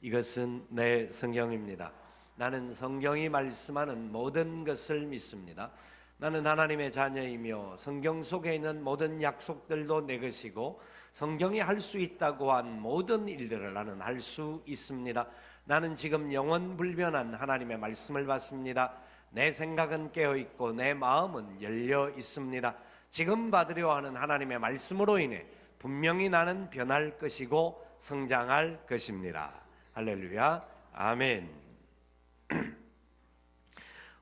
이것은 내 성경입니다. 나는 성경이 말씀하는 모든 것을 믿습니다. 나는 하나님의 자녀이며 성경 속에 있는 모든 약속들도 내 것이고 성경이 할 수 있다고 한 모든 일들을 나는 할 수 있습니다. 나는 지금 영원불변한 하나님의 말씀을 받습니다. 내 생각은 깨어있고 내 마음은 열려 있습니다. 지금 받으려 하는 하나님의 말씀으로 인해 분명히 나는 변할 것이고 성장할 것입니다. 할렐루야, 아멘.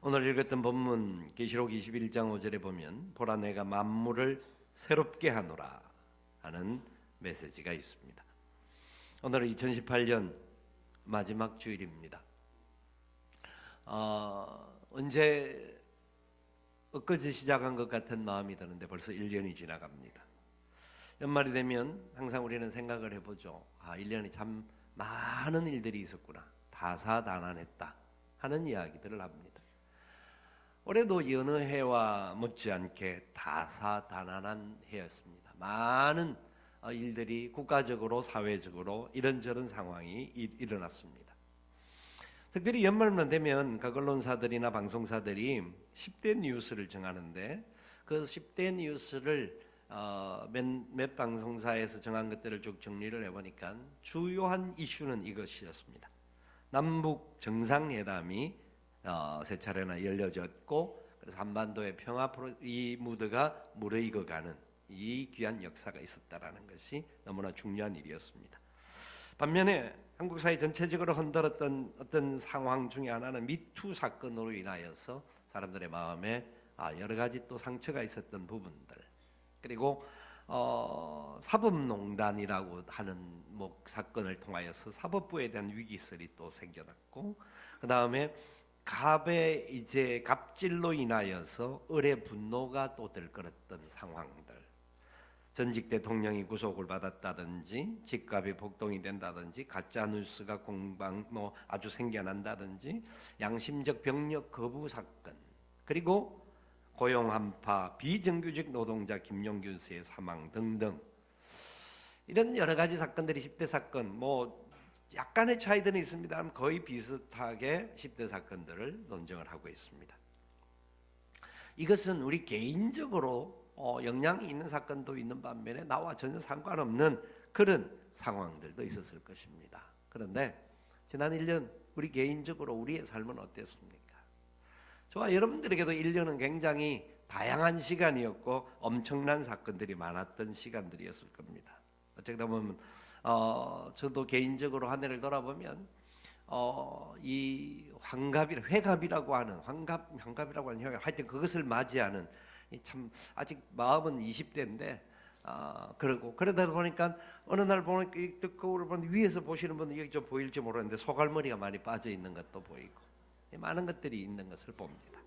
오늘 읽었던 본문 계시록 21장 5절에 보면 보라 내가 만물을 새롭게 하노라 하는 메시지가 있습니다. 오늘은 2018년 마지막 주일입니다. 언제 엊그제 시작한 것 같은 마음이 드는데 벌써 1년이 지나갑니다. 연말이 되면 항상 우리는 생각을 해보죠. 1년이 참 많은 일들이 있었구나, 다사다난했다 하는 이야기들을 합니다. 올해도 여느 해와 못지않게 다사다난한 해였습니다. 많은 일들이 국가적으로 사회적으로 이런저런 상황이 일어났습니다. 특별히 연말만 되면 각 언론사들이나 방송사들이 10대 뉴스를 정하는데 그 10대 뉴스를 몇 방송사에서 정한 것들을 쭉 정리를 해보니까 주요한 이슈는 이것이었습니다. 남북 정상회담이 세 차례나 열려졌고, 그래서 한반도의 평화 이 무드가 무르익어가는 이 귀한 역사가 있었다라는 것이 너무나 중요한 일이었습니다. 반면에 한국 사회 전체적으로 흔들었던 어떤 상황 중에 하나는 미투 사건으로 인하여서 사람들의 마음에 여러 가지 또 상처가 있었던 부분들, 그리고 사법농단이라고 하는 사건을 통하여서 사법부에 대한 위기설이 또 생겨났고, 그 다음에 갑의 이제 갑질로 인하여서 을의 분노가 또 들끓었던 상황들, 전직 대통령이 구속을 받았다든지 집값이 폭동이 된다든지 가짜 뉴스가 아주 생겨난다든지 양심적 병력 거부 사건, 그리고 고용 한파, 비정규직 노동자 김용균 씨의 사망 등등, 이런 여러 가지 사건들이 10대 사건, 약간의 차이들은 있습니다만 거의 비슷하게 10대 사건들을 논쟁을 하고 있습니다. 이것은 우리 개인적으로 영향이 있는 사건도 있는 반면에 나와 전혀 상관없는 그런 상황들도 있었을 것입니다. 그런데 지난 1년 우리 개인적으로 우리의 삶은 어땠습니까? 저와 여러분들에게도 1년은 굉장히 다양한 시간이었고 엄청난 사건들이 많았던 시간들이었을 겁니다. 어쩌다 보면 저도 개인적으로 한 해를 돌아보면 이 회갑이라고 하는 환갑이라고 하는 형, 하여튼 그것을 맞이하는, 참 아직 마음은 20대인데 그러다 보니까 어느 날 보니까 거울을 보면 위에서 보시는 분은 여기 좀 보일지 모르는데 소갈머리가 많이 빠져 있는 것도 보이고 많은 것들이 있는 것을 봅니다.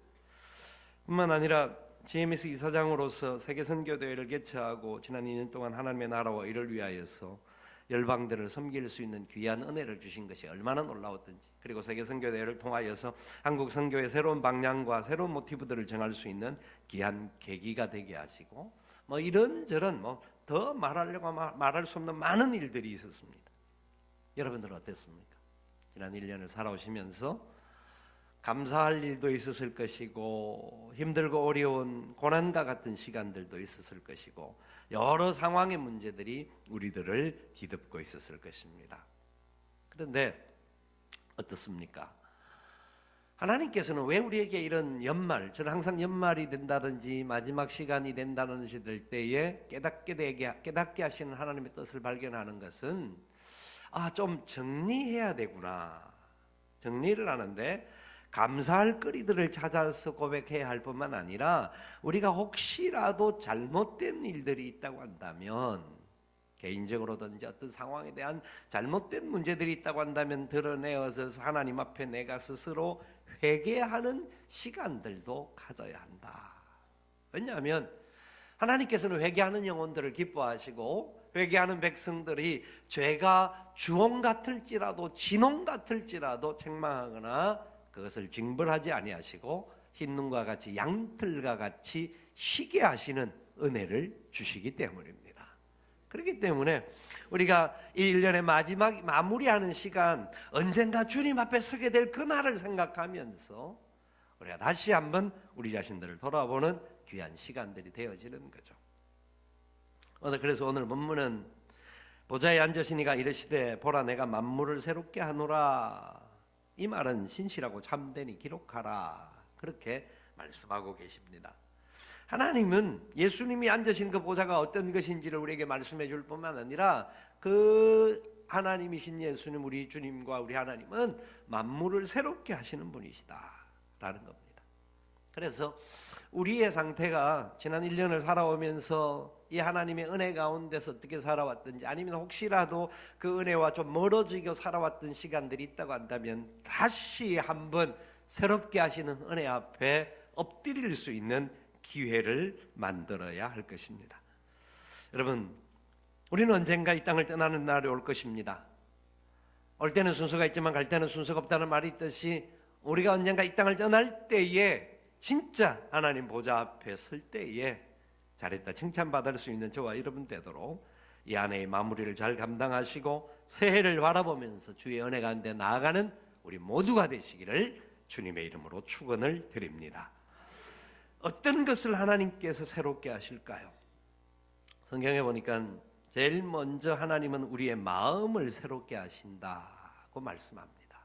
뿐만 아니라 GMS 이사장으로서 세계 선교대회를 개최하고 지난 2년 동안 하나님의 나라와 이를 위하여서 열방들을 섬길 수 있는 귀한 은혜를 주신 것이 얼마나 놀라웠던지, 그리고 세계 선교대회를 통하여서 한국 선교의 새로운 방향과 새로운 모티브들을 정할 수 있는 귀한 계기가 되게 하시고, 이런저런 더 말하려고 말할 수 없는 많은 일들이 있었습니다. 여러분들은 어땠습니까? 지난 1년을 살아오시면서 감사할 일도 있었을 것이고 힘들고 어려운 고난과 같은 시간들도 있었을 것이고 여러 상황의 문제들이 우리들을 뒤덮고 있었을 것입니다. 그런데 어떻습니까? 하나님께서는 왜 우리에게 이런 연말, 저는 항상 연말이 된다든지 마지막 시간이 된다는 시들 때에 깨닫게 하시는 하나님의 뜻을 발견하는 것은 좀 정리해야 되구나, 정리를 하는데 감사할 거리들을 찾아서 고백해야 할 뿐만 아니라 우리가 혹시라도 잘못된 일들이 있다고 한다면, 개인적으로든지 어떤 상황에 대한 잘못된 문제들이 있다고 한다면 드러내어서 하나님 앞에 내가 스스로 회개하는 시간들도 가져야 한다. 왜냐하면 하나님께서는 회개하는 영혼들을 기뻐하시고 회개하는 백성들이 죄가 주홍 같을지라도 진홍 같을지라도 책망하거나 그것을 징벌하지 아니하시고 흰눈과 같이 양털과 같이 희게 하시는 은혜를 주시기 때문입니다. 그렇기 때문에 우리가 이 1년의 마지막 마무리하는 시간, 언젠가 주님 앞에 서게 될 그날을 생각하면서 우리가 다시 한번 우리 자신들을 돌아보는 귀한 시간들이 되어지는 거죠. 그래서 오늘 본문은 보좌에 앉으시니가 이르시되 보라 내가 만물을 새롭게 하노라. 이 말은 신실하고 참되니 기록하라. 그렇게 말씀하고 계십니다. 하나님은 예수님이 앉으신 그 보좌가 어떤 것인지를 우리에게 말씀해 줄 뿐만 아니라 그 하나님이신 예수님, 우리 주님과 우리 하나님은 만물을 새롭게 하시는 분이시다라는 겁니다. 그래서 우리의 상태가 지난 1년을 살아오면서 이 하나님의 은혜 가운데서 어떻게 살아왔든지, 아니면 혹시라도 그 은혜와 좀 멀어지고 살아왔던 시간들이 있다고 한다면 다시 한번 새롭게 하시는 은혜 앞에 엎드릴 수 있는 기회를 만들어야 할 것입니다. 여러분, 우리는 언젠가 이 땅을 떠나는 날이 올 것입니다. 올 때는 순서가 있지만 갈 때는 순서가 없다는 말이 있듯이 우리가 언젠가 이 땅을 떠날 때에 진짜 하나님 보좌 앞에 설 때에 잘했다 칭찬받을 수 있는 저와 여러분 되도록 이 안에의 마무리를 잘 감당하시고 새해를 바라보면서 주의 은혜 가운데 나아가는 우리 모두가 되시기를 주님의 이름으로 축원을 드립니다. 어떤 것을 하나님께서 새롭게 하실까요? 성경에 보니까 제일 먼저 하나님은 우리의 마음을 새롭게 하신다고 말씀합니다.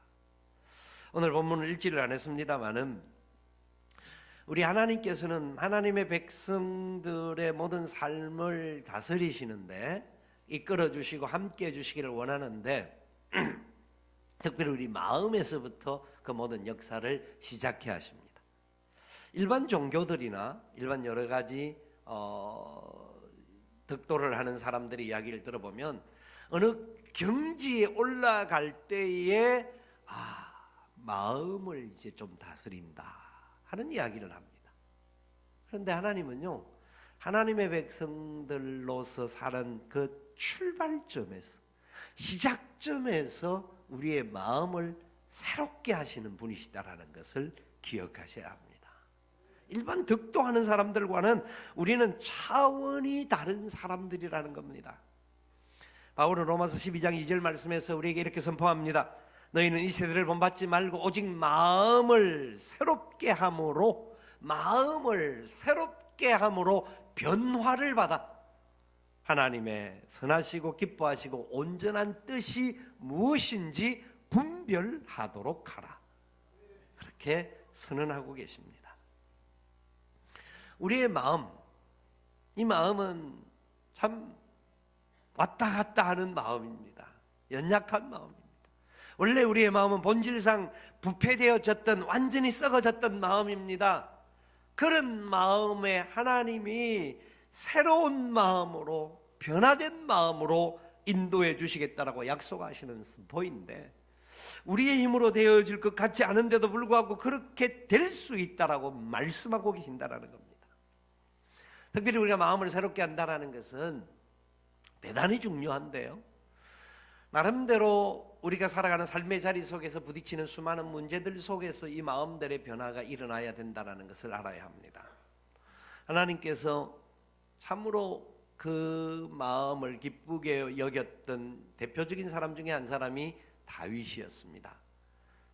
오늘 본문을 읽지를 않았습니다마는 우리 하나님께서는 하나님의 백성들의 모든 삶을 다스리시는데 이끌어 주시고 함께 해주시기를 원하는데 특별히 우리 마음에서부터 그 모든 역사를 시작해 하십니다. 일반 종교들이나 일반 여러 가지 덕도를 하는 사람들의 이야기를 들어보면 어느 경지에 올라갈 때에 마음을 이제 좀 다스린다 하는 이야기를 합니다. 그런데 하나님은요, 하나님의 백성들로서 사는 그 출발점에서, 시작점에서 우리의 마음을 새롭게 하시는 분이시다라는 것을 기억하셔야 합니다. 일반 덕도하는 사람들과는 우리는 차원이 다른 사람들이라는 겁니다. 바울은 로마서 12장 2절 말씀에서 우리에게 이렇게 선포합니다. 너희는 이 세대를 본받지 말고 오직 마음을 새롭게 함으로 변화를 받아 하나님의 선하시고 기뻐하시고 온전한 뜻이 무엇인지 분별하도록 하라. 그렇게 선언하고 계십니다. 우리의 마음, 이 마음은 참 왔다 갔다 하는 마음입니다. 연약한 마음입니다. 원래 우리의 마음은 본질상 부패되어졌던, 완전히 썩어졌던 마음입니다. 그런 마음에 하나님이 새로운 마음으로, 변화된 마음으로 인도해 주시겠다라고 약속하시는 선포인데, 우리의 힘으로 되어질 것 같지 않은데도 불구하고 그렇게 될 수 있다라고 말씀하고 계신다라는 겁니다. 특별히 우리가 마음을 새롭게 한다라는 것은 대단히 중요한데요, 나름대로 우리가 살아가는 삶의 자리 속에서 부딪히는 수많은 문제들 속에서 이 마음들의 변화가 일어나야 된다는 것을 알아야 합니다. 하나님께서 참으로 그 마음을 기쁘게 여겼던 대표적인 사람 중에 한 사람이 다윗이었습니다.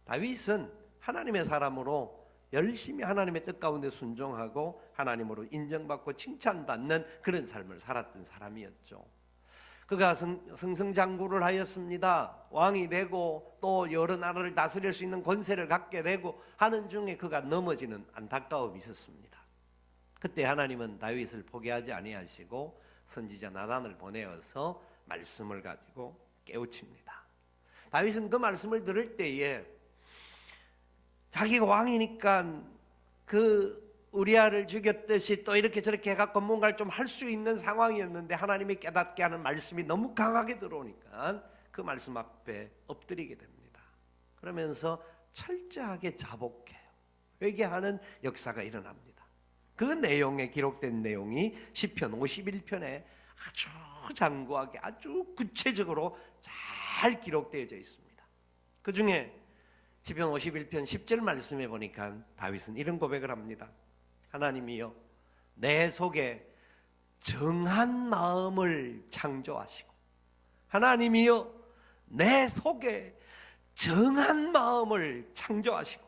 다윗은 하나님의 사람으로 열심히 하나님의 뜻 가운데 순종하고 하나님으로 인정받고 칭찬받는 그런 삶을 살았던 사람이었죠. 그가 승승장구를 하였습니다. 왕이 되고 또 여러 나라를 다스릴 수 있는 권세를 갖게 되고 하는 중에 그가 넘어지는 안타까움이 있었습니다. 그때 하나님은 다윗을 포기하지 아니하시고 선지자 나단을 보내어서 말씀을 가지고 깨우칩니다. 다윗은 그 말씀을 들을 때에 자기가 왕이니까 그 우리아를 죽였듯이 또 이렇게 저렇게 해갖고 뭔가를 좀 할 수 있는 상황이었는데 하나님이 깨닫게 하는 말씀이 너무 강하게 들어오니까 그 말씀 앞에 엎드리게 됩니다. 그러면서 철저하게 자복해요. 회개하는 역사가 일어납니다. 그 내용에 기록된 내용이 시편 51편에 아주 장구하게 아주 구체적으로 잘 기록되어져 있습니다. 그 중에 시편 51편 10절 말씀에 보니까 다윗은 이런 고백을 합니다. 하나님이여, 내 속에 정한 마음을 창조하시고, 하나님이여 내 속에 정한 마음을 창조하시고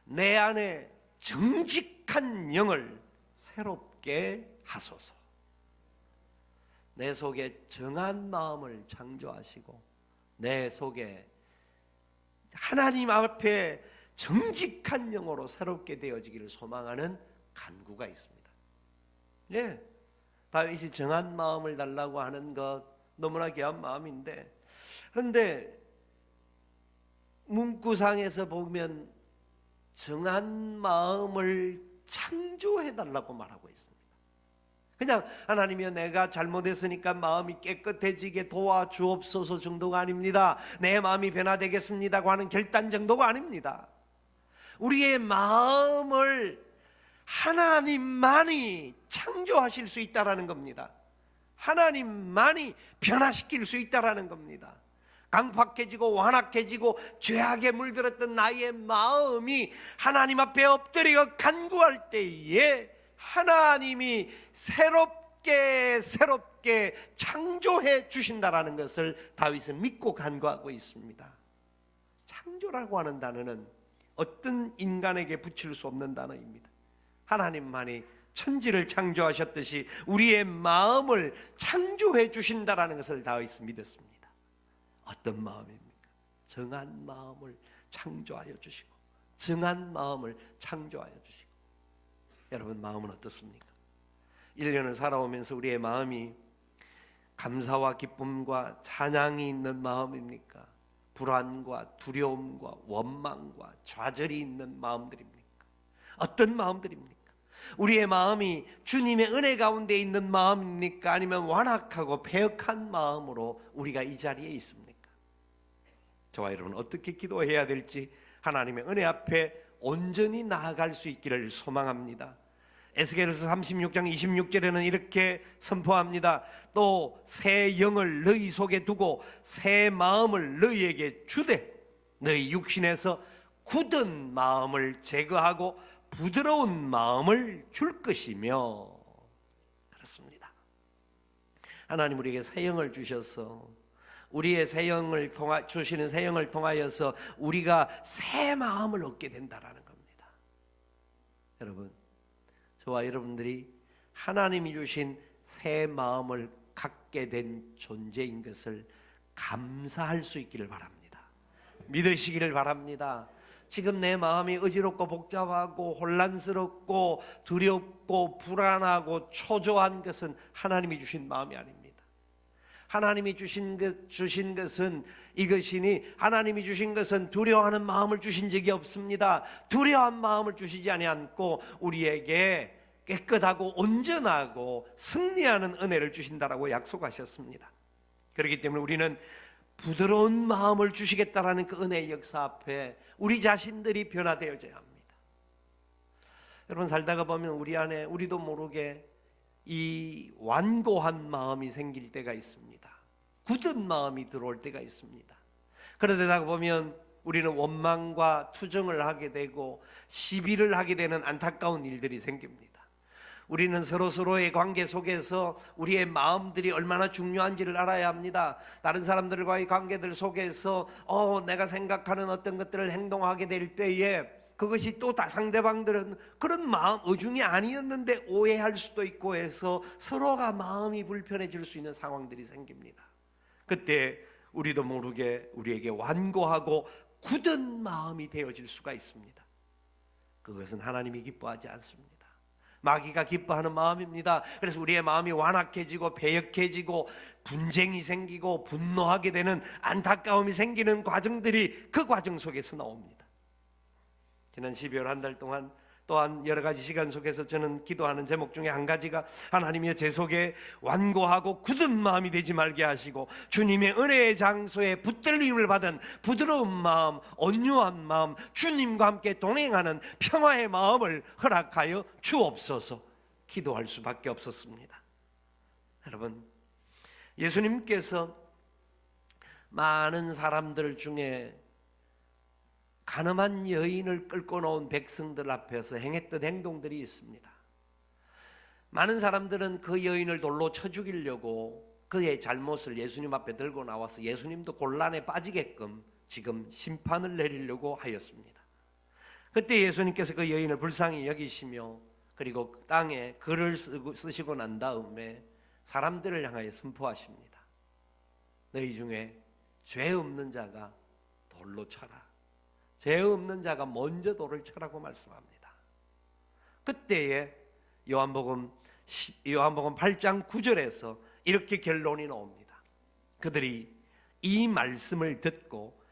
내 안에 정직한 영을 새롭게 하소서. 내 속에 정한 마음을 창조하시고 내 속에 하나님 앞에 정직한 영으로 새롭게 되어지기를 소망하는 간구가 있습니다. 예, 다윗이 정한 마음을 달라고 하는 것 너무나 귀한 마음인데, 그런데 문구상에서 보면 정한 마음을 창조해 달라고 말하고 있습니다. 그냥 하나님이여 내가 잘못했으니까 마음이 깨끗해지게 도와주옵소서 정도가 아닙니다. 내 마음이 변화되겠습니다고 하는 결단 정도가 아닙니다. 우리의 마음을 하나님만이 창조하실 수 있다라는 겁니다. 하나님만이 변화시킬 수 있다라는 겁니다. 강팍해지고 완악해지고 죄악에 물들었던 나의 마음이 하나님 앞에 엎드려 간구할 때에 하나님이 새롭게 창조해 주신다라는 것을 다윗은 믿고 간구하고 있습니다. 창조라고 하는 단어는 어떤 인간에게 붙일 수 없는 단어입니다. 하나님만이 천지를 창조하셨듯이 우리의 마음을 창조해 주신다라는 것을 다윗은 믿었습니다. 어떤 마음입니까? 정한 마음을 창조하여 주시고 정한 마음을 창조하여 주시고. 여러분 마음은 어떻습니까? 1년을 살아오면서 우리의 마음이 감사와 기쁨과 찬양이 있는 마음입니까? 불안과 두려움과 원망과 좌절이 있는 마음들입니까? 어떤 마음들입니까? 우리의 마음이 주님의 은혜 가운데 있는 마음입니까? 아니면 완악하고 패역한 마음으로 우리가 이 자리에 있습니까? 저와 여러분 어떻게 기도해야 될지 하나님의 은혜 앞에 온전히 나아갈 수 있기를 소망합니다. 에스겔서 36장 26절에는 이렇게 선포합니다. 또 새 영을 너희 속에 두고 새 마음을 너희에게 주되 너희 육신에서 굳은 마음을 제거하고 부드러운 마음을 줄 것이며. 그렇습니다. 하나님 우리에게 새 영을 주셔서 우리의 새 영을 주시는 새 영을 통하여서 우리가 새 마음을 얻게 된다라는 겁니다. 여러분, 저와 여러분들이 하나님이 주신 새 마음을 갖게 된 존재인 것을 감사할 수 있기를 바랍니다. 믿으시기를 바랍니다. 지금 내 마음이 어지럽고 복잡하고 혼란스럽고 두렵고 불안하고 초조한 것은 하나님이 주신 마음이 아닙니다. 하나님이 주신 것은 이것이니 하나님이 주신 것은 두려워하는 마음을 주신 적이 없습니다. 두려워한 마음을 주시지 아니하고 우리에게 깨끗하고 온전하고 승리하는 은혜를 주신다라고 약속하셨습니다. 그렇기 때문에 우리는 부드러운 마음을 주시겠다라는 그 은혜의 역사 앞에 우리 자신들이 변화되어져야 합니다. 여러분 살다가 보면 우리 안에 우리도 모르게 이 완고한 마음이 생길 때가 있습니다. 굳은 마음이 들어올 때가 있습니다. 그러다 보면 우리는 원망과 투정을 하게 되고 시비를 하게 되는 안타까운 일들이 생깁니다. 우리는 서로서로의 관계 속에서 우리의 마음들이 얼마나 중요한지를 알아야 합니다. 다른 사람들과의 관계들 속에서 내가 생각하는 어떤 것들을 행동하게 될 때에 그것이 또 상대방들은 그런 마음 어중이 아니었는데 오해할 수도 있고 해서 서로가 마음이 불편해질 수 있는 상황들이 생깁니다. 그때 우리도 모르게 우리에게 완고하고 굳은 마음이 되어질 수가 있습니다. 그것은 하나님이 기뻐하지 않습니다. 마귀가 기뻐하는 마음입니다. 그래서 우리의 마음이 완악해지고 패역해지고 분쟁이 생기고 분노하게 되는 안타까움이 생기는 과정들이 그 과정 속에서 나옵니다. 지난 12월 한 달 동안 또한 여러 가지 시간 속에서 저는 기도하는 제목 중에 한 가지가 하나님의 제 속에 완고하고 굳은 마음이 되지 말게 하시고 주님의 은혜의 장소에 붙들림을 받은 부드러운 마음, 온유한 마음, 주님과 함께 동행하는 평화의 마음을 허락하여 주옵소서 기도할 수밖에 없었습니다. 여러분, 예수님께서 많은 사람들 중에 가늠한 여인을 끌고 나온 백성들 앞에서 행했던 행동들이 있습니다. 많은 사람들은 그 여인을 돌로 쳐 죽이려고 그의 잘못을 예수님 앞에 들고 나와서 예수님도 곤란에 빠지게끔 지금 심판을 내리려고 하였습니다. 그때 예수님께서 그 여인을 불쌍히 여기시며 그리고 땅에 글을 쓰시고 난 다음에 사람들을 향하여 선포하십니다. 너희 중에 죄 없는 자가 돌로 쳐라. 죄 없는 자가 먼저 돌을 쳐라고 말씀합니다. 그때에 요한복음 8장 9절에서 이렇게 결론이 나옵니다. 그들이 이 말씀을 듣고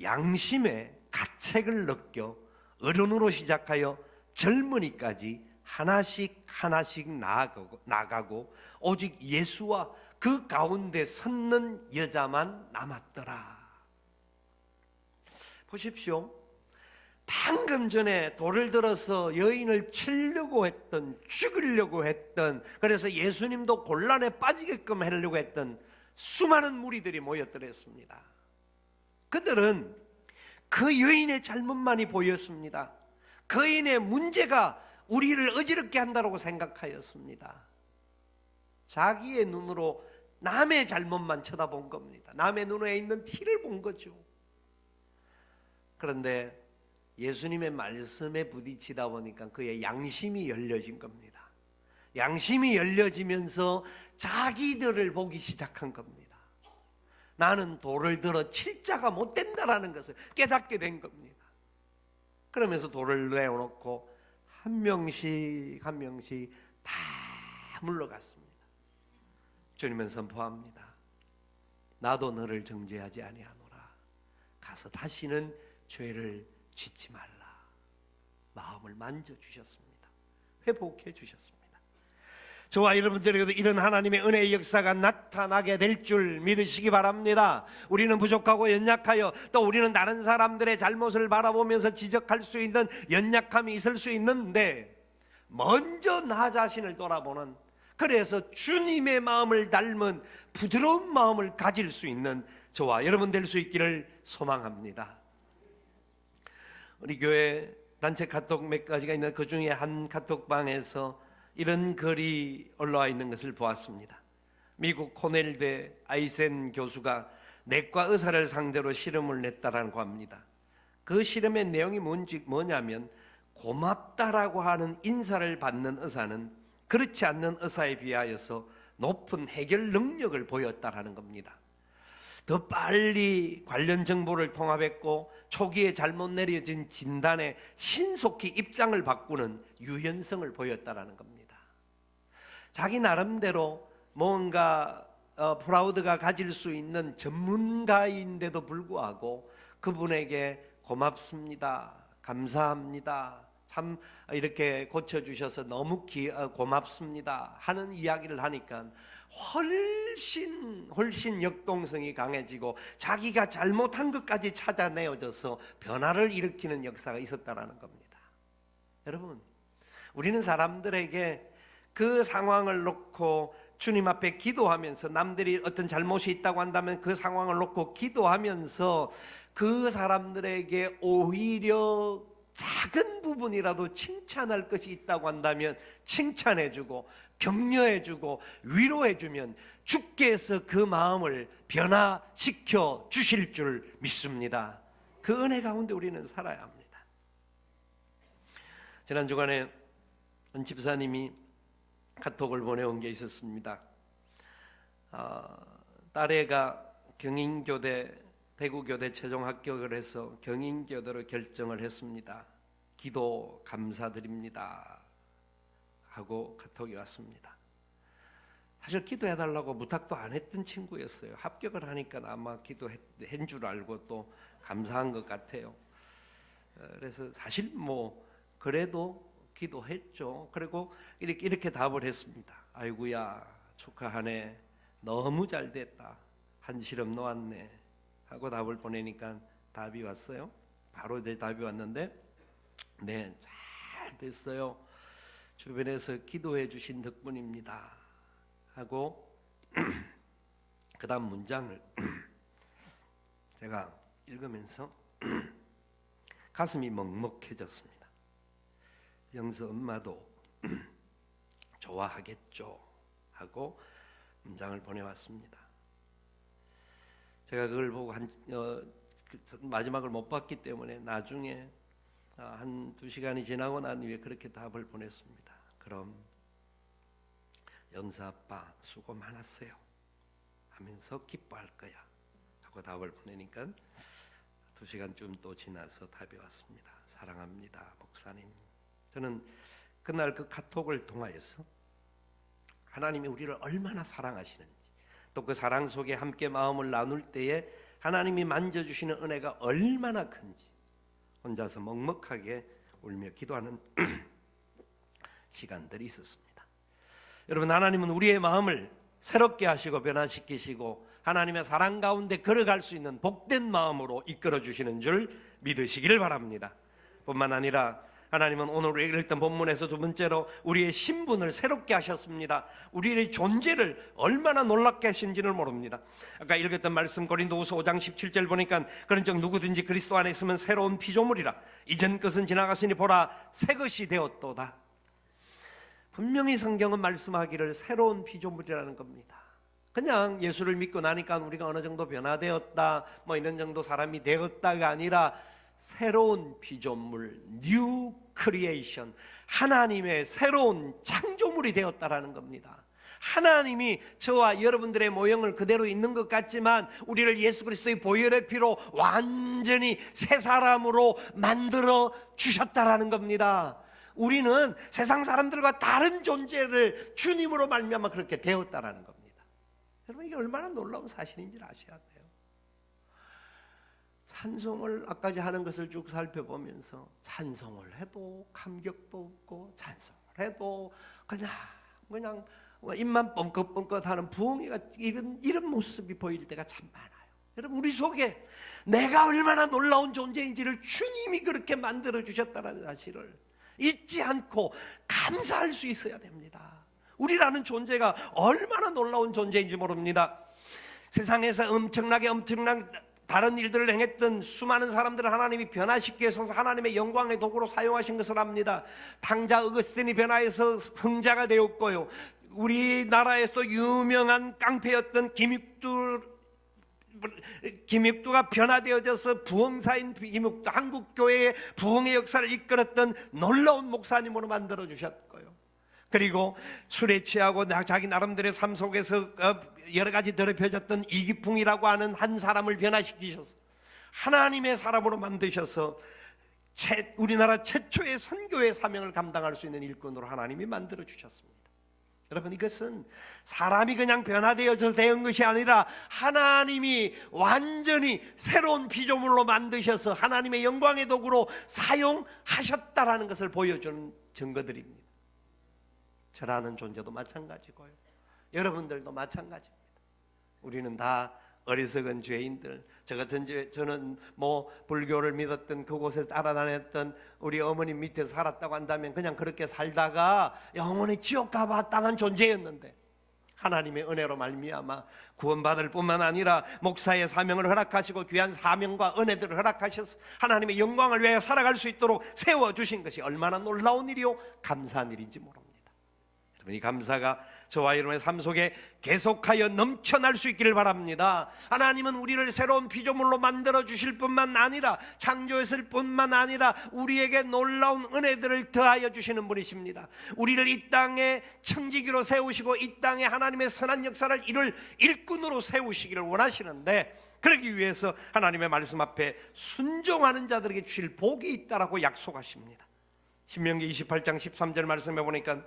양심의 가책을 느껴 어른으로 시작하여 젊은이까지 하나씩 나가고 오직 예수와 그 가운데 섰는 여자만 남았더라. 보십시오. 방금 전에 돌을 들어서 여인을 치려고 했던, 죽이려고 했던, 그래서 예수님도 곤란에 빠지게끔 하려고 했던 수많은 무리들이 모였더랬습니다. 그들은 그 여인의 잘못만이 보였습니다. 그 여인의 문제가 우리를 어지럽게 한다고 생각하였습니다. 자기의 눈으로 남의 잘못만 쳐다본 겁니다. 남의 눈에 있는 티를 본 거죠. 그런데 예수님의 말씀에 부딪히다 보니까 그의 양심이 열려진 겁니다. 양심이 열려지면서 자기들을 보기 시작한 겁니다. 나는 돌을 들어 칠 자가 못 된다라는 것을 깨닫게 된 겁니다. 그러면서 돌을 내어놓고 한 명씩 한 명씩 다 물러갔습니다. 주님은 선포합니다. 나도 너를 정죄하지 아니하노라. 가서 다시는 죄를 짓지 말라. 마음을 만져주셨습니다. 회복해 주셨습니다. 저와 여러분들에게도 이런 하나님의 은혜의 역사가 나타나게 될 줄 믿으시기 바랍니다. 우리는 부족하고 연약하여 또 우리는 다른 사람들의 잘못을 바라보면서 지적할 수 있는 연약함이 있을 수 있는데 먼저 나 자신을 돌아보는, 그래서 주님의 마음을 닮은 부드러운 마음을 가질 수 있는 저와 여러분 될 수 있기를 소망합니다. 우리 교회 단체 카톡 몇 가지가 있는데 그 중에 한 카톡방에서 이런 글이 올라와 있는 것을 보았습니다. 미국 코넬대 아이센 교수가 내과 의사를 상대로 실험을 냈다라고 합니다. 그 실험의 내용이 뭐냐면 고맙다라고 하는 인사를 받는 의사는 그렇지 않는 의사에 비하여서 높은 해결 능력을 보였다라는 겁니다. 더 빨리 관련 정보를 통합했고 초기에 잘못 내려진 진단에 신속히 입장을 바꾸는 유연성을 보였다라는 겁니다. 자기 나름대로 뭔가 프라우드가 가질 수 있는 전문가인데도 불구하고 그분에게 고맙습니다, 감사합니다, 참 이렇게 고쳐주셔서 너무 고맙습니다 하는 이야기를 하니까 훨씬 역동성이 강해지고 자기가 잘못한 것까지 찾아내어져서 변화를 일으키는 역사가 있었다라는 겁니다. 여러분, 우리는 사람들에게 그 상황을 놓고 주님 앞에 기도하면서, 남들이 어떤 잘못이 있다고 한다면 그 상황을 놓고 기도하면서 그 사람들에게 오히려 작은 부분이라도 칭찬할 것이 있다고 한다면 칭찬해주고 격려해주고 위로해주면 주께서 그 마음을 변화시켜 주실 줄 믿습니다. 그 은혜 가운데 우리는 살아야 합니다. 지난 주간에 한 집사님이 카톡을 보내온 게 있었습니다. 딸애가 경인교대, 대구교대 최종 합격을 해서 경인교대로 결정을 했습니다. 기도 감사드립니다 하고 카톡이 왔습니다. 사실 기도해달라고 부탁도 안 했던 친구였어요. 합격을 하니까 아마 기도한 줄 알고 또 감사한 것 같아요. 그래서 사실 뭐 그래도 기도했죠. 그리고 이렇게 답을 했습니다. 아이고야 축하하네, 너무 잘 됐다, 한 실험 놓았네 하고 답을 보내니까 답이 왔어요. 바로 이제 답이 왔는데, 네, 잘 됐어요, 주변에서 기도해 주신 덕분입니다 하고 그 다음 문장을 제가 읽으면서 가슴이 먹먹해졌습니다. 영서 엄마도 좋아하겠죠 하고 문장을 보내왔습니다. 제가 그걸 보고 마지막을 못 봤기 때문에 나중에 한 2시간이 지나고 난 후에 그렇게 답을 보냈습니다. 그럼 영사 아빠 수고 많았어요 하면서 기뻐할 거야 하고 답을 보내니까 2시간쯤 또 지나서 답이 왔습니다. 사랑합니다 목사님. 저는 그날 그 카톡을 통하여서 하나님이 우리를 얼마나 사랑하시는지, 또 그 사랑 속에 함께 마음을 나눌 때에 하나님이 만져주시는 은혜가 얼마나 큰지 혼자서 먹먹하게 울며 기도하는 시간들이 있었습니다. 여러분, 하나님은 우리의 마음을 새롭게 하시고 변화시키시고 하나님의 사랑 가운데 걸어갈 수 있는 복된 마음으로 이끌어 주시는 줄 믿으시기를 바랍니다. 뿐만 아니라 하나님은 오늘 우리가 읽던 본문에서 두 번째로 우리의 신분을 새롭게 하셨습니다. 우리의 존재를 얼마나 놀랍게 하신지를 모릅니다. 아까 읽었던 말씀 고린도후서 5장 17절 보니까 그런즉 누구든지 그리스도 안에 있으면 새로운 피조물이라 이전 것은 지나갔으니 보라 새 것이 되었도다. 분명히 성경은 말씀하기를 새로운 피조물이라는 겁니다. 그냥 예수를 믿고 나니까 우리가 어느 정도 변화되었다 뭐 이런 정도 사람이 되었다가 아니라 새로운 피조물, 뉴 크리에이션, 하나님의 새로운 창조물이 되었다라는 겁니다. 하나님이 저와 여러분들의 모형을 그대로 있는 것 같지만 우리를 예수 그리스도의 보혈의 피로 완전히 새 사람으로 만들어 주셨다라는 겁니다. 우리는 세상 사람들과 다른 존재를 주님으로 말미암아 그렇게 되었다라는 겁니다. 여러분, 이게 얼마나 놀라운 사실인지를 아셔야 돼요. 찬송을 아까지 하는 것을 쭉 살펴보면서 찬송을 해도 감격도 없고 찬송을 해도 그냥 입만 뻥긋뻥긋하는 부엉이가 이런 모습이 보일 때가 참 많아요. 여러분, 우리 속에 내가 얼마나 놀라운 존재인지를 주님이 그렇게 만들어 주셨다는 사실을 잊지 않고 감사할 수 있어야 됩니다. 우리라는 존재가 얼마나 놀라운 존재인지 모릅니다. 세상에서 엄청나게 다른 일들을 행했던 수많은 사람들을 하나님이 변화시키기 위해서 하나님의 영광의 도구로 사용하신 것을 압니다. 탕자 어거스틴이 변화해서 성자가 되었고요, 우리나라에서 유명한 깡패였던 김육두가 변화되어져서 부흥사인 김육두, 한국교회의 부흥의 역사를 이끌었던 놀라운 목사님으로 만들어 주셨고요, 그리고 술에 취하고 자기 나름대로의 삶 속에서 여러 가지 더럽혀졌던 이기풍이라고 하는 한 사람을 변화시키셔서 하나님의 사람으로 만드셔서 우리나라 최초의 선교의 사명을 감당할 수 있는 일꾼으로 하나님이 만들어 주셨습니다. 여러분, 이것은 사람이 그냥 변화되어서 된 것이 아니라 하나님이 완전히 새로운 피조물로 만드셔서 하나님의 영광의 도구로 사용하셨다라는 것을 보여주는 증거들입니다. 저라는 존재도 마찬가지고요, 여러분들도 마찬가지입니다. 우리는 다 어리석은 죄인들, 저는 불교를 믿었던 그곳에 따라다녔던 우리 어머님 밑에 살았다고 한다면 그냥 그렇게 살다가 영원히 지옥 가 마땅한 존재였는데 하나님의 은혜로 말미암아 구원받을 뿐만 아니라 목사의 사명을 허락하시고 귀한 사명과 은혜들을 허락하셔서 하나님의 영광을 위하여 살아갈 수 있도록 세워주신 것이 얼마나 놀라운 일이요 감사한 일인지 모릅니다. 이 감사가 저와 여러분의 삶 속에 계속하여 넘쳐날 수 있기를 바랍니다. 하나님은 우리를 새로운 피조물로 만들어 주실 뿐만 아니라 창조했을 뿐만 아니라 우리에게 놀라운 은혜들을 더하여 주시는 분이십니다. 우리를 이 땅에 청지기로 세우시고 이 땅에 하나님의 선한 역사를 이룰 일꾼으로 세우시기를 원하시는데, 그러기 위해서 하나님의 말씀 앞에 순종하는 자들에게 주실 복이 있다라고 약속하십니다. 신명기 28장 13절 말씀해 보니까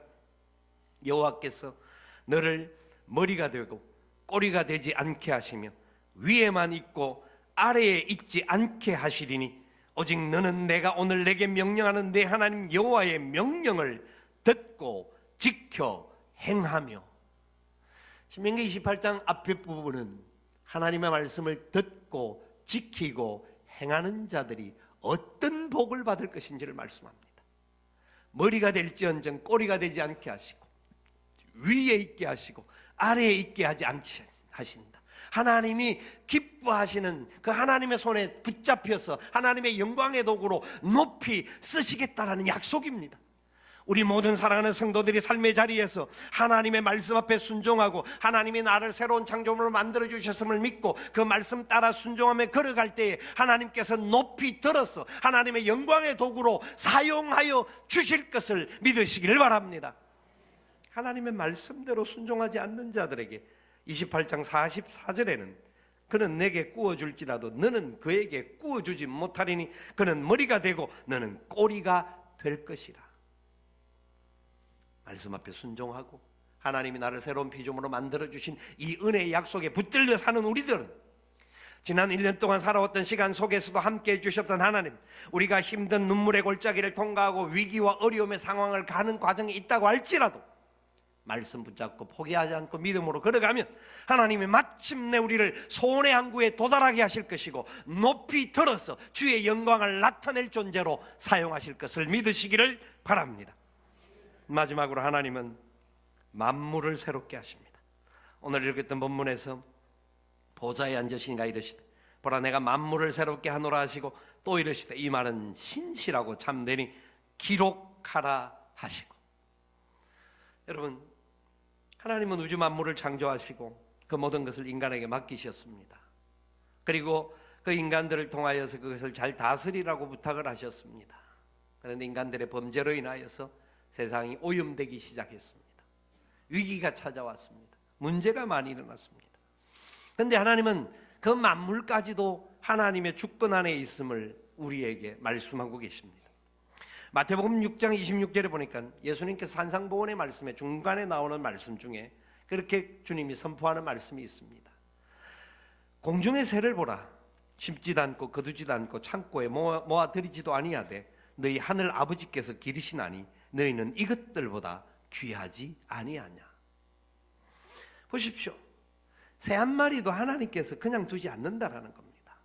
여호와께서 너를 머리가 되고 꼬리가 되지 않게 하시며 위에만 있고 아래에 있지 않게 하시리니 오직 너는 내가 오늘 내게 명령하는 내 하나님 여호와의 명령을 듣고 지켜 행하며. 신명기 28장 앞에 부분은 하나님의 말씀을 듣고 지키고 행하는 자들이 어떤 복을 받을 것인지를 말씀합니다. 머리가 될지언정 꼬리가 되지 않게 하시고 위에 있게 하시고 아래에 있게 하지 않게 하신다. 하나님이 기뻐하시는 그 하나님의 손에 붙잡혀서 하나님의 영광의 도구로 높이 쓰시겠다라는 약속입니다. 우리 모든 사랑하는 성도들이 삶의 자리에서 하나님의 말씀 앞에 순종하고 하나님이 나를 새로운 창조물로 만들어 주셨음을 믿고 그 말씀 따라 순종하며 걸어갈 때에 하나님께서 높이 들어서 하나님의 영광의 도구로 사용하여 주실 것을 믿으시기를 바랍니다. 하나님의 말씀대로 순종하지 않는 자들에게 28장 44절에는 그는 내게 구워줄지라도 너는 그에게 구워주지 못하리니 그는 머리가 되고 너는 꼬리가 될 것이라. 말씀 앞에 순종하고 하나님이 나를 새로운 피조물로 만들어주신 이 은혜의 약속에 붙들려 사는 우리들은 지난 1년 동안 살아왔던 시간 속에서도 함께해 주셨던 하나님, 우리가 힘든 눈물의 골짜기를 통과하고 위기와 어려움의 상황을 가는 과정에 있다고 할지라도 말씀 붙잡고 포기하지 않고 믿음으로 걸어가면 하나님이 마침내 우리를 소원의 항구에 도달하게 하실 것이고 높이 들어서 주의 영광을 나타낼 존재로 사용하실 것을 믿으시기를 바랍니다. 마지막으로 하나님은 만물을 새롭게 하십니다. 오늘 읽었던 본문에서 보좌에 앉으시니가 이르시되 보라 내가 만물을 새롭게 하노라 하시고 또 이르시되 이 말은 신실하고 참되니 기록하라 하시고. 여러분, 하나님은 우주 만물을 창조하시고 그 모든 것을 인간에게 맡기셨습니다. 그리고 그 인간들을 통하여서 그것을 잘 다스리라고 부탁을 하셨습니다. 그런데 인간들의 범죄로 인하여서 세상이 오염되기 시작했습니다. 위기가 찾아왔습니다. 문제가 많이 일어났습니다. 그런데 하나님은 그 만물까지도 하나님의 주권 안에 있음을 우리에게 말씀하고 계십니다. 마태복음 6장 26절에 보니까 예수님께서 산상보훈의 말씀에 중간에 나오는 말씀 중에 그렇게 주님이 선포하는 말씀이 있습니다. 공중의 새를 보라. 심지도 않고 거두지도 않고 창고에 모아 들이지도 아니하되 너희 하늘 아버지께서 기르시나니 너희는 이것들보다 귀하지 아니하냐. 보십시오. 새 한 마리도 하나님께서 그냥 두지 않는다라는 겁니다.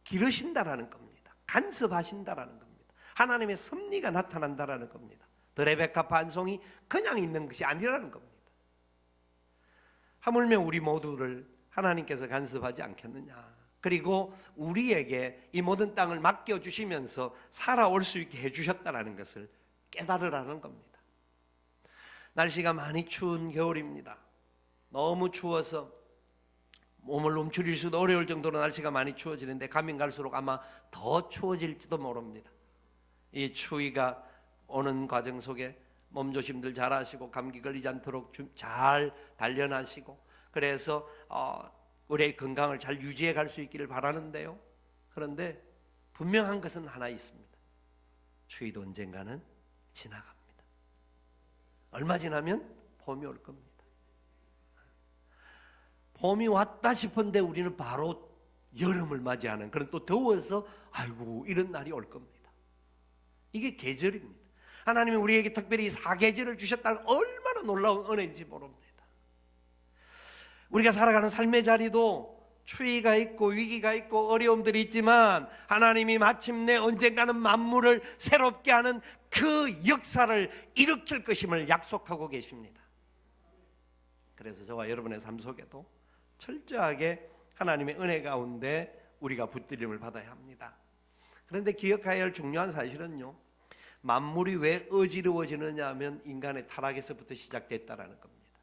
기르신다라는 겁니다. 간섭하신다라는 겁니다. 하나님의 섭리가 나타난다라는 겁니다. 드레베카 반송이 그냥 있는 것이 아니라는 겁니다. 하물며 우리 모두를 하나님께서 간섭하지 않겠느냐. 그리고 우리에게 이 모든 땅을 맡겨주시면서 살아올 수 있게 해주셨다는 것을 깨달으라는 겁니다. 날씨가 많이 추운 겨울입니다. 너무 추워서 몸을 움츠릴 수도 어려울 정도로 날씨가 많이 추워지는데 가면 갈수록 아마 더 추워질지도 모릅니다. 이 추위가 오는 과정 속에 몸조심들 잘 하시고 감기 걸리지 않도록 잘 단련하시고 그래서 우리의 건강을 잘 유지해 갈 수 있기를 바라는데요. 그런데 분명한 것은 하나 있습니다. 추위도 언젠가는 지나갑니다. 얼마 지나면 봄이 올 겁니다. 봄이 왔다 싶은데 우리는 바로 여름을 맞이하는 그런 또 더워서 아이고 이런 날이 올 겁니다. 이게 계절입니다. 하나님이 우리에게 특별히 사계절을 주셨다는 얼마나 놀라운 은혜인지 모릅니다. 우리가 살아가는 삶의 자리도 추위가 있고 위기가 있고 어려움들이 있지만 하나님이 마침내 언젠가는 만물을 새롭게 하는 그 역사를 일으킬 것임을 약속하고 계십니다. 그래서 저와 여러분의 삶 속에도 철저하게 하나님의 은혜 가운데 우리가 붙들림을 받아야 합니다. 그런데 기억해야 할 중요한 사실은요, 만물이 왜 어지러워지느냐 하면 인간의 타락에서부터 시작됐다라는 겁니다.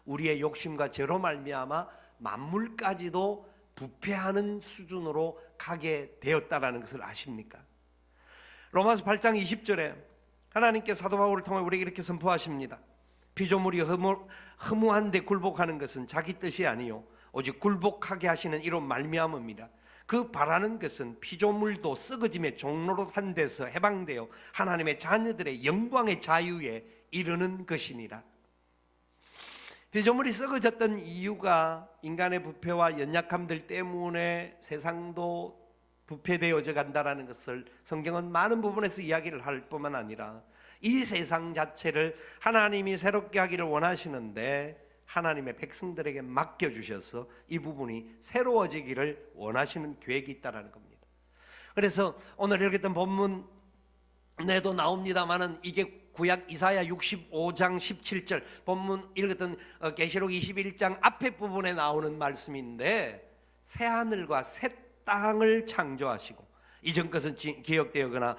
우리의 욕심과 죄로 말미암아 만물까지도 부패하는 수준으로 가게 되었다라는 것을 아십니까? 로마서 8장 20절에 하나님께 사도 바울을 통해 우리에게 이렇게 선포하십니다. 피조물이 허무한데 굴복하는 것은 자기 뜻이 아니요 오직 굴복하게 하시는 이로 말미암음이라. 그 바라는 것은 피조물도 썩어짐의 종로로 산 데서 해방되어 하나님의 자녀들의 영광의 자유에 이르는 것이니라. 피조물이 썩어졌던 이유가 인간의 부패와 연약함들 때문에 세상도 부패되어져 간다는 것을 성경은 많은 부분에서 이야기를 할 뿐만 아니라 이 세상 자체를 하나님이 새롭게 하기를 원하시는데 하나님의 백성들에게 맡겨주셔서 이 부분이 새로워지기를 원하시는 계획이 있다는 겁니다. 그래서 오늘 읽었던 본문에도 나옵니다마는 이게 구약 이사야 65장 17절 본문 읽었던 계시록 21장 앞에 부분에 나오는 말씀인데 새 하늘과 새 땅을 창조하시고 이전 것은 기억되거나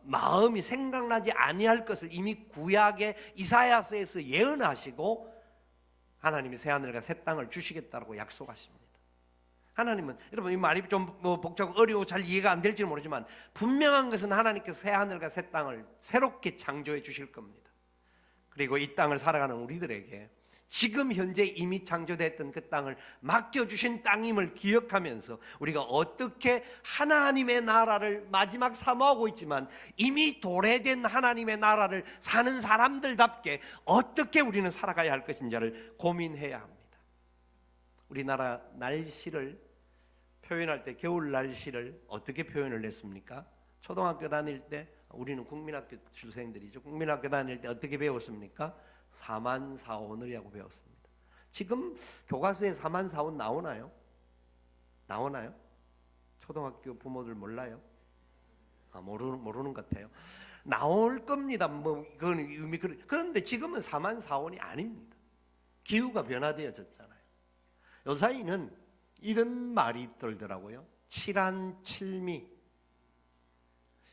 마음이 생각나지 아니할 것을 이미 구약의 이사야서에서 예언하시고 하나님이 새하늘과 새 땅을 주시겠다고 약속하십니다. 하나님은, 여러분 이 말이 좀 복잡하고 어려워 잘 이해가 안 될지 모르지만 분명한 것은 하나님께서 새하늘과 새 땅을 새롭게 창조해 주실 겁니다. 그리고 이 땅을 살아가는 우리들에게 지금 현재 이미 창조됐던 그 땅을 맡겨주신 땅임을 기억하면서 우리가 어떻게 하나님의 나라를 마지막 사모하고 있지만 이미 도래된 하나님의 나라를 사는 사람들답게 어떻게 우리는 살아가야 할 것인지를 고민해야 합니다. 우리나라 날씨를 표현할 때 겨울 날씨를 어떻게 표현을 했습니까? 초등학교 다닐 때 우리는 국민학교 출생들이죠. 국민학교 다닐 때 어떻게 배웠습니까? 사만사온이라고 배웠습니다. 지금 교과서에 사만사온 나오나요? 나오나요? 초등학교 부모들 몰라요? 모르는 것 같아요. 나올 겁니다. 그건 의미 그런데 지금은 사만사온이 아닙니다. 기후가 변화되어졌잖아요. 요사이는 이런 말이 들더라고요. 칠한칠미.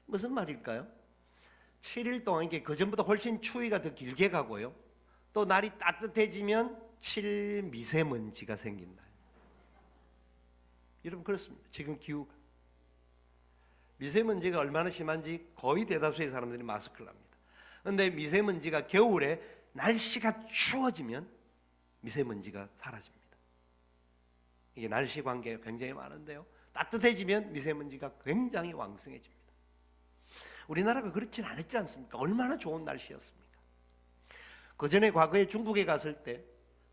무슨 말일까요? 7일 동안 이게 그전보다 훨씬 추위가 더 길게 가고요. 또 날이 따뜻해지면 7미세먼지가 생긴다. 여러분 그렇습니다. 지금 기후가 미세먼지가 얼마나 심한지 거의 대다수의 사람들이 마스크를 합니다. 그런데 미세먼지가 겨울에 날씨가 추워지면 미세먼지가 사라집니다. 이게 날씨 관계가 굉장히 많은데요. 따뜻해지면 미세먼지가 굉장히 왕성해집니다. 우리나라가 그렇진 않았지 않습니까? 얼마나 좋은 날씨였습니까? 그 전에 과거에 중국에 갔을 때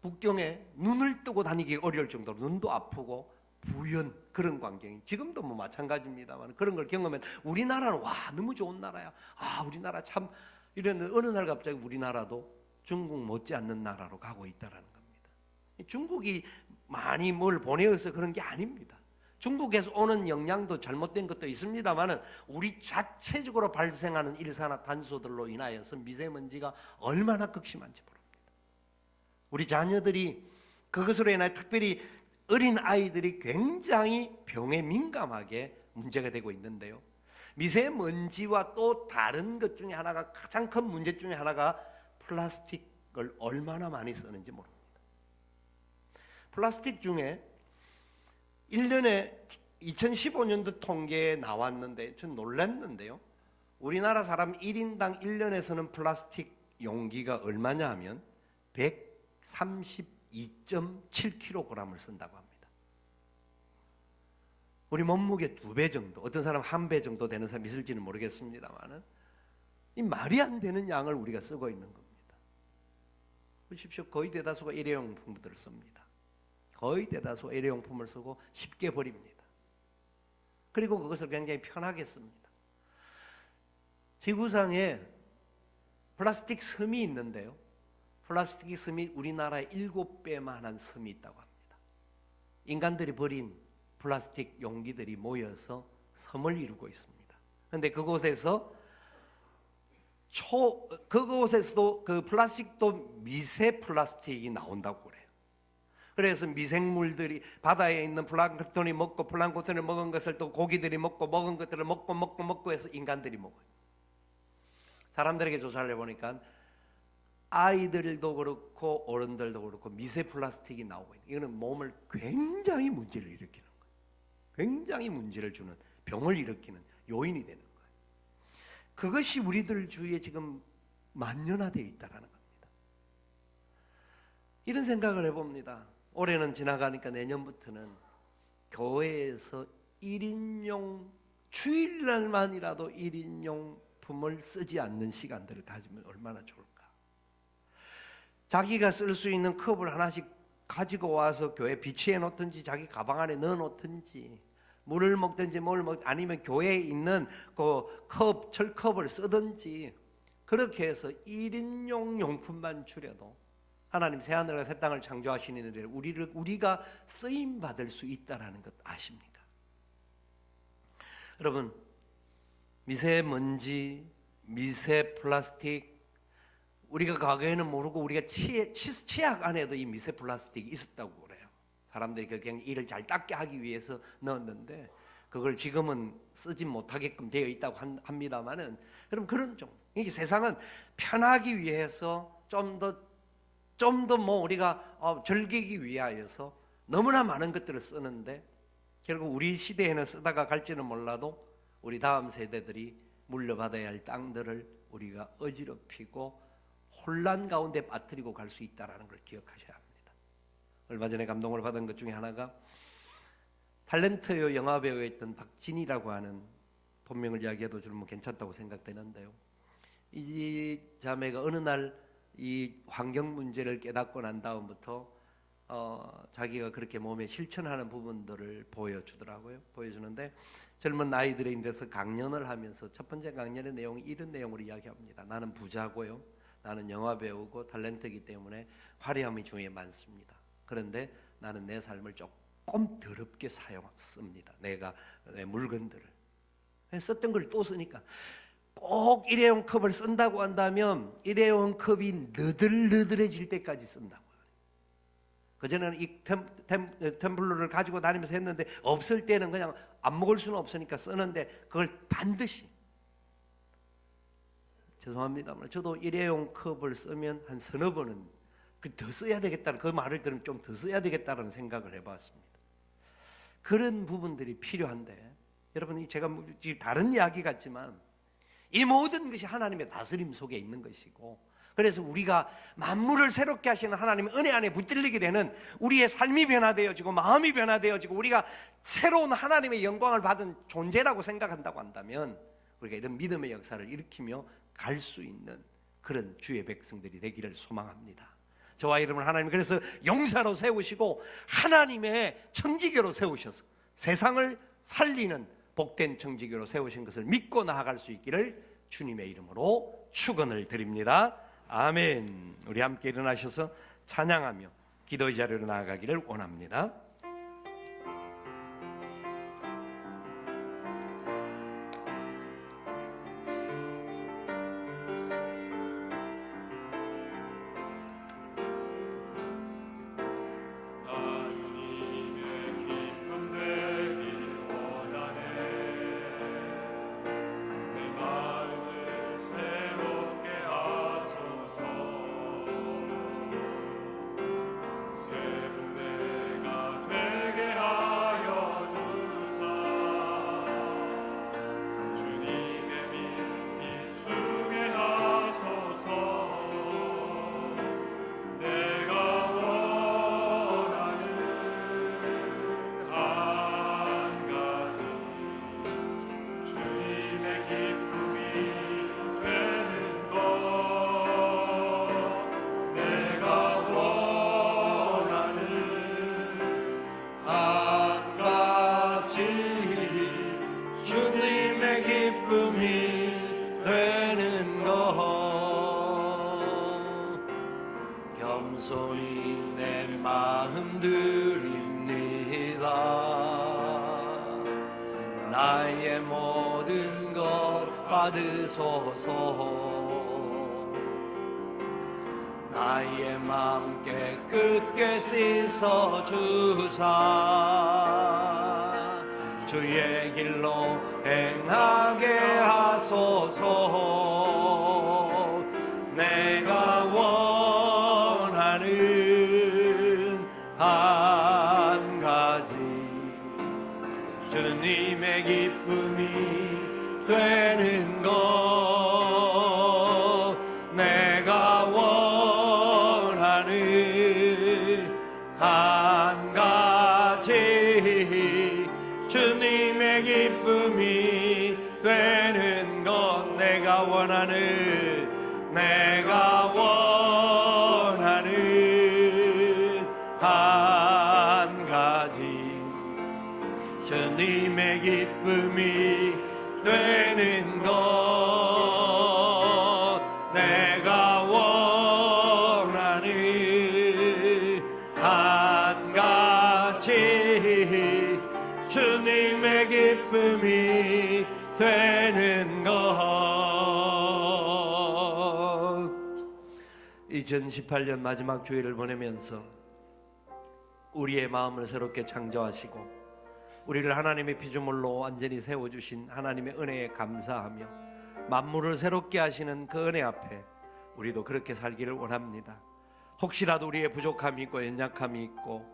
북경에 눈을 뜨고 다니기 어려울 정도로 눈도 아프고 부연 그런 광경이 지금도 뭐 마찬가지입니다만 그런 걸 경험하면 우리나라는 와 너무 좋은 나라야. 우리나라 참 이랬는데 어느 날 갑자기 우리나라도 중국 못지않는 나라로 가고 있다라는 겁니다. 중국이 많이 뭘 보내어서 그런 게 아닙니다. 중국에서 오는 영향도 잘못된 것도 있습니다만 우리 자체적으로 발생하는 일산화탄소들로 인하여서 미세먼지가 얼마나 극심한지 모릅니다. 우리 자녀들이 그것으로 인해 특별히 어린 아이들이 굉장히 병에 민감하게 문제가 되고 있는데요. 미세먼지와 또 다른 것 중에 하나가 가장 큰 문제 중에 하나가 플라스틱을 얼마나 많이 쓰는지 모릅니다. 플라스틱 중에 1년에 2015년도 통계에 나왔는데 전 놀랐는데요. 우리나라 사람 1인당 1년에 쓰는 플라스틱 용기가 얼마냐 하면 132.7kg을 쓴다고 합니다. 우리 몸무게 2배 정도, 어떤 사람 1배 정도 되는 사람이 있을지는 모르겠습니다만 이 말이 안 되는 양을 우리가 쓰고 있는 겁니다. 보십시오. 거의 대다수가 일회용품들을 씁니다. 거의 대다수 일회용품을 쓰고 쉽게 버립니다. 그리고 그것을 굉장히 편하게 씁니다. 지구상에 플라스틱 섬이 있는데요. 플라스틱 섬이 우리나라의 7배만한 섬이 있다고 합니다. 인간들이 버린 플라스틱 용기들이 모여서 섬을 이루고 있습니다. 그런데 그곳에서도 그 플라스틱도 미세 플라스틱이 나온다고 그래요. 그래서 미생물들이 바다에 있는 플랑크톤이 먹고 플랑크톤을 먹은 것을 또 고기들이 먹고 먹은 것들을 먹고 해서 인간들이 먹어요. 사람들에게 조사를 해보니까 아이들도 그렇고 어른들도 그렇고 미세 플라스틱이 나오고 있는 이거는 몸을 굉장히 문제를 일으키는 거예요. 굉장히 문제를 주는 병을 일으키는 요인이 되는 거예요. 그것이 우리들 주위에 지금 만연화되어 있다는 겁니다. 이런 생각을 해봅니다. 올해는 지나가니까 내년부터는 교회에서 1인용 주일날만이라도 1인용품을 쓰지 않는 시간들을 가지면 얼마나 좋을까. 자기가 쓸 수 있는 컵을 하나씩 가지고 와서 교회에 비치해 놓든지 자기 가방 안에 넣어 놓든지 물을 먹든지 아니면 교회에 있는 그 컵, 철컵을 쓰든지 그렇게 해서 1인용 용품만 줄여도 하나님 새하늘과 새 땅을 창조하시는 일에 우리가 쓰임 받을 수 있다라는 것 아십니까? 여러분 미세먼지, 미세 플라스틱 우리가 과거에는 모르고 우리가 치약 안에도 이 미세 플라스틱이 있었다고 그래요. 사람들이 그냥 이를 잘 닦게 하기 위해서 넣었는데 그걸 지금은 쓰지 못하게끔 되어 있다고 합니다만은, 그럼 그런 종, 이게 세상은 편하기 위해서 좀 더 뭐 우리가 즐기기 위하여서 너무나 많은 것들을 쓰는데, 결국 우리 시대에는 쓰다가 갈지는 몰라도 우리 다음 세대들이 물려받아야 할 땅들을 우리가 어지럽히고 혼란 가운데 빠뜨리고 갈 수 있다는 걸 기억하셔야 합니다. 얼마 전에 감동을 받은 것 중에 하나가 탤런트 영화배우였던 박진희라고 하는, 본명을 이야기해도 저는 괜찮다고 생각되는데요, 이 자매가 어느 날 이 환경 문제를 깨닫고 난 다음부터 자기가 그렇게 몸에 실천하는 부분들을 보여주는데, 젊은 아이들에 대해서 강연을 하면서 첫 번째 강연의 내용이 이런 내용으로 이야기합니다. 나는 부자고요, 나는 영화배우고 탤런트이기 때문에 화려함이 중에 많습니다. 그런데 나는 내 삶을 조금 더럽게 씁니다. 내가 내 물건들을 썼던 걸 또 쓰니까, 꼭 일회용 컵을 쓴다고 한다면 일회용 컵이 너들너들해질 때까지 쓴다고. 그전에는 이 텀블러를 가지고 다니면서 했는데, 없을 때는 그냥 안 먹을 수는 없으니까 쓰는데, 그걸 반드시, 죄송합니다만 저도 일회용 컵을 쓰면 한 서너 번은 더 써야 되겠다는, 그 말을 들으면 좀 더 써야 되겠다는 생각을 해봤습니다. 그런 부분들이 필요한데, 여러분, 제가 다른 이야기 같지만 이 모든 것이 하나님의 다스림 속에 있는 것이고, 그래서 우리가 만물을 새롭게 하시는 하나님의 은혜 안에 붙들리게 되는 우리의 삶이 변화되어지고 마음이 변화되어지고 우리가 새로운 하나님의 영광을 받은 존재라고 생각한다고 한다면, 우리가 이런 믿음의 역사를 일으키며 갈 수 있는 그런 주의 백성들이 되기를 소망합니다. 저와 여러분, 하나님 그래서 용사로 세우시고 하나님의 청지기로 세우셔서 세상을 살리는 복된 청지기로 세우신 것을 믿고 나아갈 수 있기를 주님의 이름으로 축원을 드립니다. 아멘. 우리 함께 일어나셔서 찬양하며 기도의 자리로 나아가기를 원합니다. 겸손히 내 마음 드립니다. 나의 모든 것 받으소서. 나의 마음 깨끗게 씻어주사 주의 길로 행하게 하소서. 내가 원하는 한 가지 주님의 기쁨이 되는 것. 내가 원하는 한 가지 주님의 기쁨이 되는 것. 내가 원하는 한 가지 주님의 기쁨이 되는 것. 내가 원하는 한 가지 주님의 기쁨이 되는 것. 2018년 마지막 주일을 보내면서 우리의 마음을 새롭게 창조하시고 우리를 하나님의 피조물로 완전히 세워주신 하나님의 은혜에 감사하며 만물을 새롭게 하시는 그 은혜 앞에 우리도 그렇게 살기를 원합니다. 혹시라도 우리의 부족함이 있고 연약함이 있고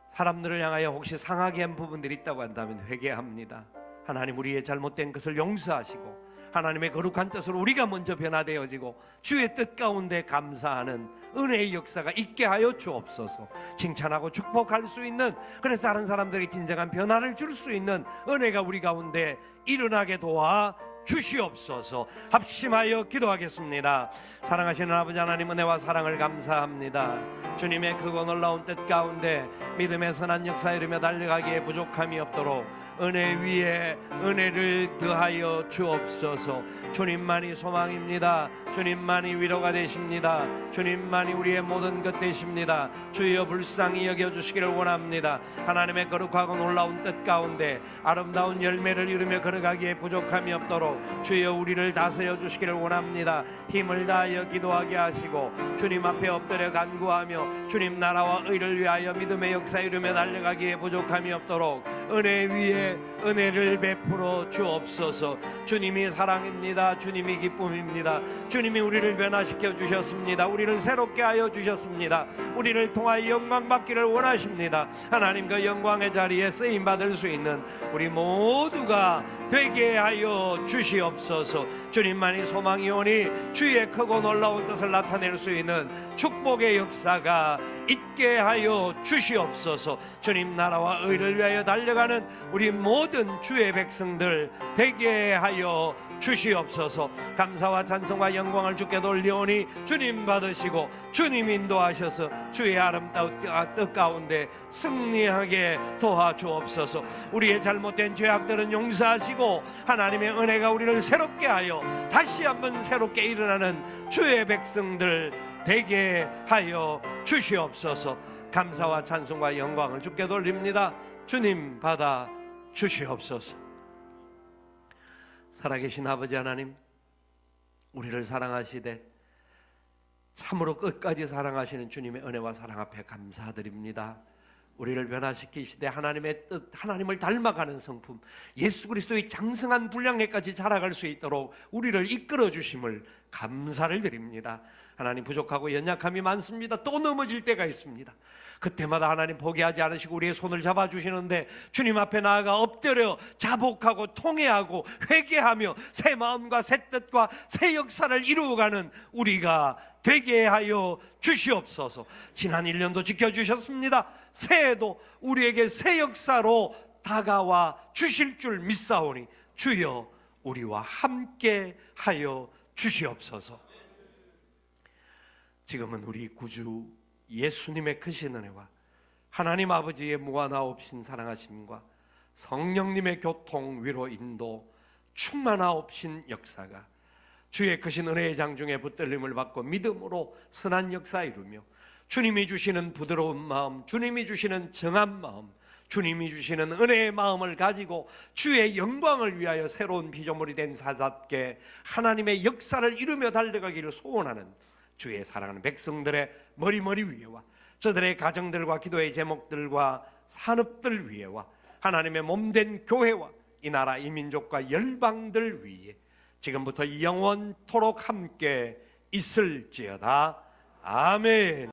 사람들을 향하여 혹시 상하게 한 부분들이 있다고 한다면 회개합니다. 하나님, 우리의 잘못된 것을 용서하시고 하나님의 거룩한 뜻으로 우리가 먼저 변화되어지고 주의 뜻 가운데 감사하는 은혜의 역사가 있게 하여 주옵소서. 칭찬하고 축복할 수 있는, 그래서 다른 사람들에게 진정한 변화를 줄 수 있는 은혜가 우리 가운데 일어나게 도와 주시옵소서. 합심하여 기도하겠습니다. 사랑하시는 아버지 하나님, 은혜와 사랑을 감사합니다. 주님의 크고 놀라운 뜻 가운데 믿음의 선한 역사에 이르며 달려가기에 부족함이 없도록 은혜 위에 은혜를 더하여 주옵소서. 주님만이 소망입니다. 주님만이 위로가 되십니다. 주님만이 우리의 모든 것 되십니다. 주여 불쌍히 여겨주시기를 원합니다. 하나님의 거룩하고 놀라운 뜻 가운데 아름다운 열매를 이루며 걸어가기에 부족함이 없도록 주여 우리를 다스려 주시기를 원합니다. 힘을 다하여 기도하게 하시고 주님 앞에 엎드려 간구하며 주님 나라와 의를 위하여 믿음의 역사에 이루며 달려가기에 부족함이 없도록 은혜 위에 은혜를 베풀어 주옵소서. 주님이 사랑입니다. 주님이 기쁨입니다. 주님이 우리를 변화시켜 주셨습니다. 우리를 새롭게 하여 주셨습니다. 우리를 통하여 영광 받기를 원하십니다. 하나님, 그 영광의 자리에 쓰임 받을 수 있는 우리 모두가 되게 하여 주시옵소서. 주님만이 소망이오니 주의 크고 놀라운 뜻을 나타낼 수 있는 축복의 역사가 있게 하여 주시옵소서. 주님 나라와 의를 위하여 달려가는 우리 모든 주의 백성들 되게 하여 주시옵소서. 감사와 찬송과 영광을 주께 돌리오니 주님 받으시고 주님 인도하셔서 주의 아름다운 뜻 가운데 승리하게 도와주옵소서. 우리의 잘못된 죄악들은 용서하시고 하나님의 은혜가 우리를 새롭게 하여 다시 한번 새롭게 일어나는 주의 백성들 되게 하여 주시옵소서. 감사와 찬송과 영광을 주께 돌립니다. 주님 받아 주시옵소서. 살아계신 아버지 하나님, 우리를 사랑하시되 참으로 끝까지 사랑하시는 주님의 은혜와 사랑 앞에 감사드립니다. 우리를 변화시키시되 하나님의 뜻, 하나님을 닮아가는 성품, 예수 그리스도의 장성한 분량에까지 자라갈 수 있도록 우리를 이끌어 주심을 감사를 드립니다. 하나님, 부족하고 연약함이 많습니다. 또 넘어질 때가 있습니다. 그때마다 하나님 포기하지 않으시고 우리의 손을 잡아주시는데 주님 앞에 나아가 엎드려 자복하고 통회하고 회개하며 새 마음과 새 뜻과 새 역사를 이루어가는 우리가 되게 하여 주시옵소서. 지난 1년도 지켜주셨습니다. 새해도 우리에게 새 역사로 다가와 주실 줄 믿사오니 주여 우리와 함께 하여 주시옵소서. 지금은 우리 구주 예수님의 크신 은혜와 하나님 아버지의 무한하옵신 사랑하심과 성령님의 교통, 위로, 인도, 충만하옵신 역사가 주의 크신 은혜의 장중에 붙들림을 받고 믿음으로 선한 역사 이루며 주님이 주시는 부드러운 마음, 주님이 주시는 정한 마음, 주님이 주시는 은혜의 마음을 가지고 주의 영광을 위하여 새로운 피조물이 된 사답게 하나님의 역사를 이루며 달려가기를 소원하는 주의 사랑하는 백성들의 머리 위에와 저들의 가정들과 기도의 제목들과 산업들 위에와 하나님의 몸된 교회와 이 나라 이 민족과 열방들 위에 지금부터 영원토록 함께 있을지어다. 아멘.